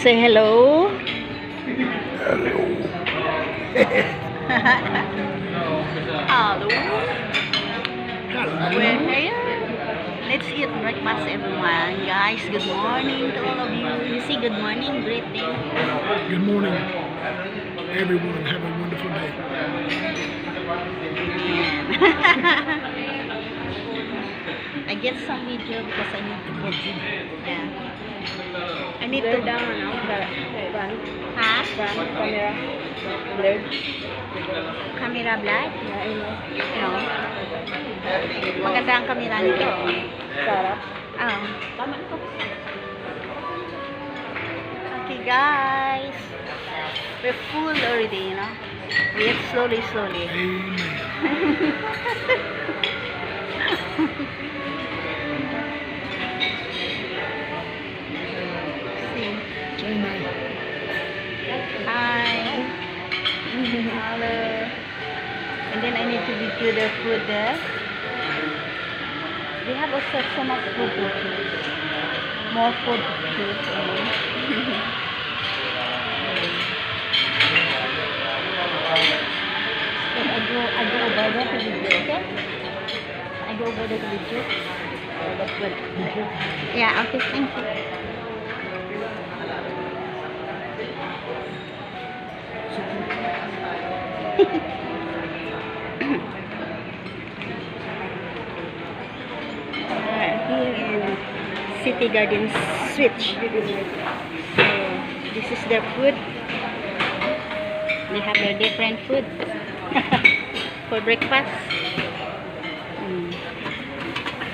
Say hello. Hello. Hello. We're here. Let's eat breakfast, everyone. Guys, good morning to all of you. You see, good morning, greeting. Good morning, everyone. Have a wonderful day. I get some video because I need to put. Yeah. I need to down front. Ha? Front camera. Blurred. Camera blood? No. Maganda ang camera nito. Sarap. Tama ito. Okay, guys. We're full already, you know. We eat slowly. Amen. See. Amen. Hi. Hello. And then I need to video the food there. We have also so much food to choose. More food to choose. I go over there to video, okay? I go over there to video. That's good. Yeah, okay, thank you. Here in City Gardens Switch. So this is their food. They have their different food for breakfast.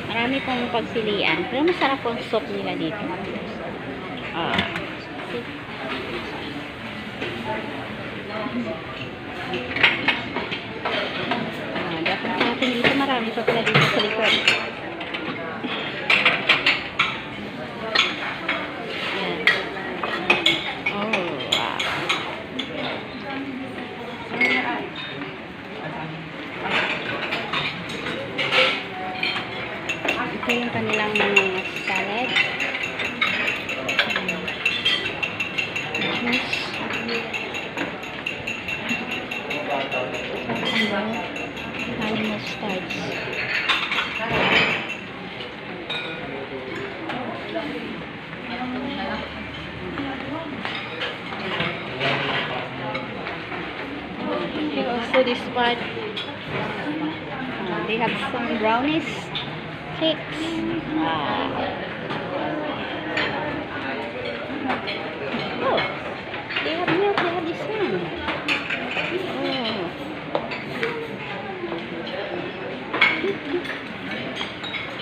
Marami pong pagpilian. Pero masarap pong soup nila dito. See? Dapat natin dito, marami pa pala dito sa likod. Yan. Oh, wow. Ito yung kanilang mga salad. Juice. Honey mustards. Here also this part. They have some brownies, cakes. Wow. Oh, they have milk. They have this one. Oh.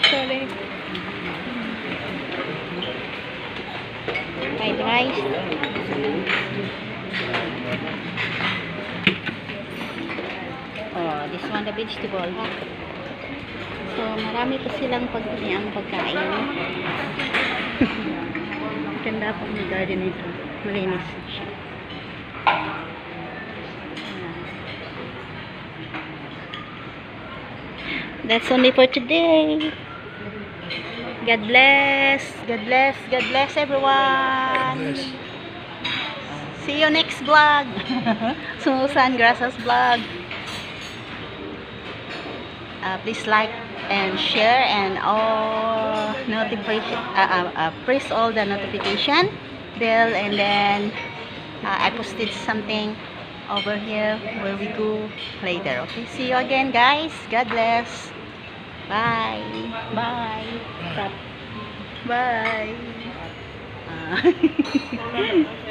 Sorry. Fried rice. Oh, this one the vegetable. So, marami pa silang pagpiliang pagkain. Ganda po ng garden ito. Malinis siya. That's only for today. God bless. God bless. God bless everyone. Bless. See you next vlog. Susan Grasas vlog. Please like and share and all notification. Press all the notification bell, and then I posted something over here where we go later. Okay, see you again, guys. God bless. Bye. Bye. Bye.